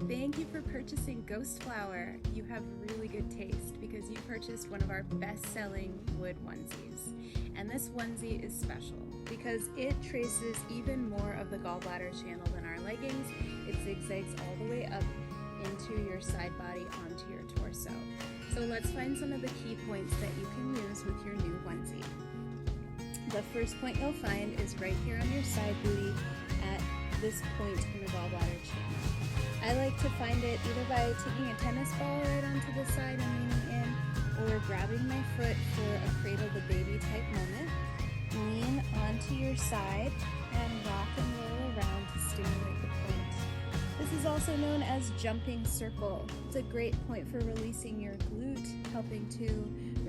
Thank you for purchasing Ghost Flower. You have really good taste because you purchased one of our best-selling wood onesies. And this onesie is special because it traces even more of the gallbladder channel than our leggings. It zigzags all the way up into your side body onto your torso. So let's find some of the key points that you can use with your new onesie. The first point you'll find is right here on your side booty at this point in the gallbladder channel. I like to find it either by taking a tennis ball right onto the side and leaning in, or grabbing my foot for a cradle the baby type moment. Lean onto your side and rock and roll around to stimulate the point. This is also known as jumping circle. It's a great point for releasing your glute, helping to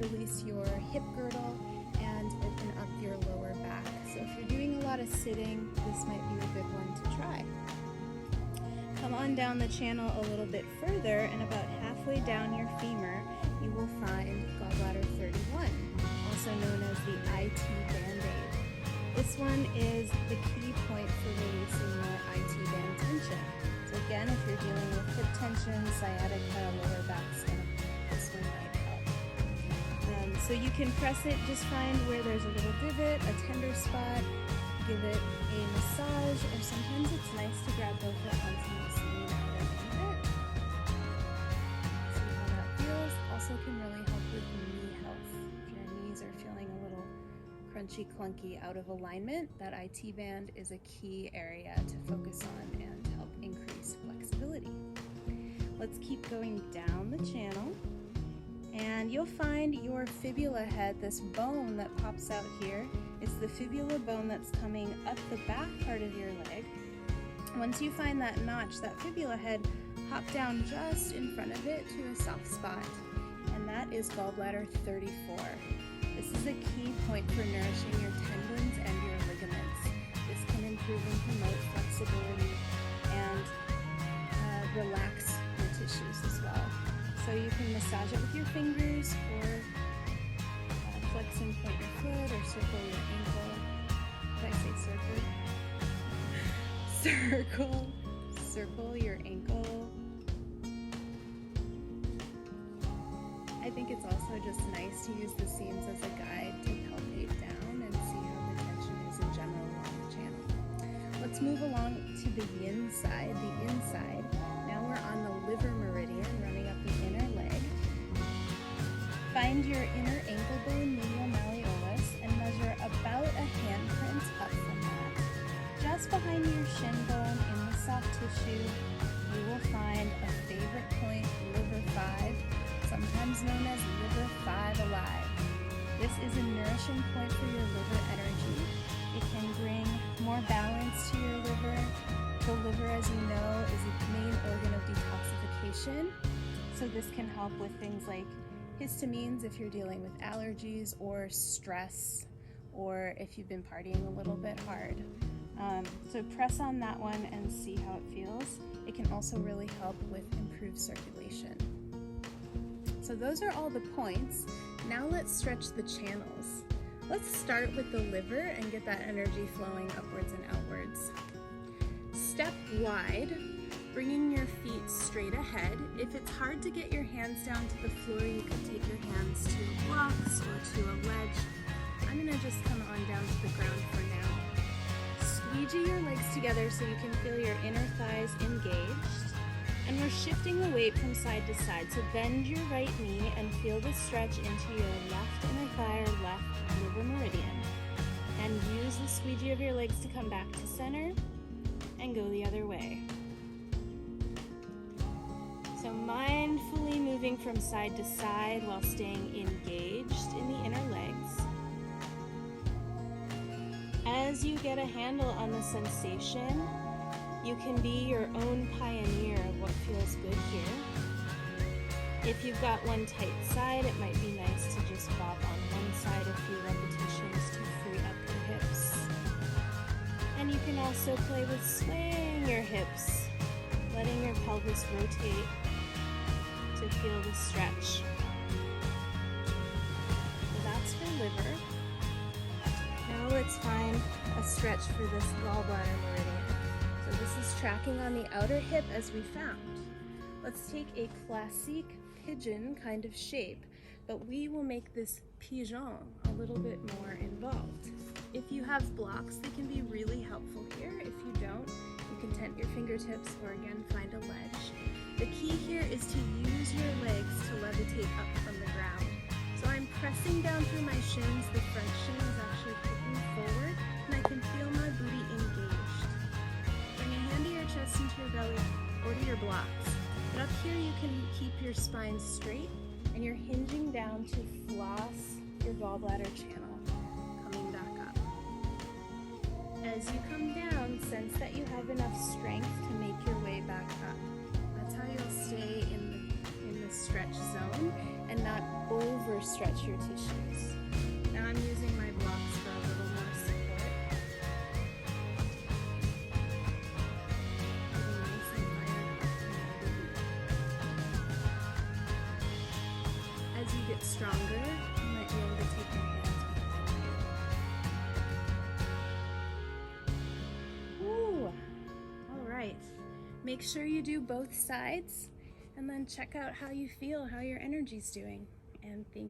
release your hip girdle and open up your lower back. So if you're doing a lot of sitting, this might be a good one to try. Come on down the channel a little bit further, and about halfway down your femur, you will find gallbladder 31, also known as the IT band-aid. This one is the key point for releasing your IT band tension. So again, if you're dealing with hip tension, sciatica, lower back spine, this one might help. So you can press it, just find where there's a little divot, a tender spot, give it a massage, or sometimes it's nice to grab both at once and just lean out a little bit. See how that feels. Also can really help with knee health. If your knees are feeling a little crunchy, clunky, out of alignment, that IT band is a key area to focus on and help increase flexibility. Let's keep going down the channel, and you'll find your fibula head, this bone that pops out here. It's the fibula bone that's coming up the back part of your leg. Once you find that notch, that fibula head, hop down just in front of it to a soft spot, and that is gallbladder 34. This is a key point for nourishing your tendons and your ligaments. This can improve and promote flexibility and relax your tissues as well. So you can massage it with your fingers, or flex and point your foot, or circle your ankle. Did I say circle? Circle your ankle. I think it's also just nice to use the seams as a guide to palpate down and see how the tension is in general along the channel. Let's move along to the yin side, the inside. Now we're on the liver meridian, running up the inner leg. Find your inner ankle bone, medial malleolus, and measure about a handprint up from that. Just behind your shin bone in the soft tissue, you will find a favorite point, liver 5, sometimes known as liver 5 alive. This is a nourishing point for your liver energy. It can bring more balance to your liver. The liver, as you know, is a main organ of detoxification. So this can help with things like histamines if you're dealing with allergies or stress, or if you've been partying a little bit hard. So press on that one and see how it feels. It can also really help with improved circulation. So those are all the points. Now let's stretch the channels. Let's start with the liver and get that energy flowing upwards and outwards. Step wide, bringing your feet straight ahead. If it's hard to get your hands down to the floor, you can take your hands to blocks or to a ledge. I'm gonna just come on down to the ground for now. Squeegee your legs together so you can feel your inner thighs engaged. And we're shifting the weight from side to side. So bend your right knee and feel the stretch into your left inner thigh or left liver meridian. And use the squeegee of your legs to come back to center and go the other way. So mindfully moving from side to side while staying engaged in the inner legs. As you get a handle on the sensation, you can be your own pioneer of what feels good here. If you've got one tight side, it might be nice to just bob on one side a few repetitions to free up your hips. And you can also play with swaying your hips, letting your pelvis rotate to feel the stretch. So that's for liver. Now let's find a stretch for this gallbladder meridian. So this is tracking on the outer hip as we found. Let's take a classic pigeon kind of shape, but we will make this pigeon a little bit more involved. If you have blocks, they can be really helpful here. If you don't, you can tent your fingertips or again find a ledge. The key here is to use your legs to levitate up from the ground. So I'm pressing down through my shins. The front shin is actually kicking forward, and I can feel my booty engaged. Bring a hand to your chest and to your belly or to your blocks. But up here you can keep your spine straight and you're hinging down to floss your gallbladder channel, coming back up. As you come down, sense that you have enough strength to make your way back up. That's how you'll stay in the stretch zone and not overstretch your tissues. Now I'm using my blocks for a little more support. Getting nice and fired up in the glute. As you get stronger, you might be able to take your hands behind you. Ooh! All right. Make sure you do both sides and then check out how you feel, how your energy's doing. And thank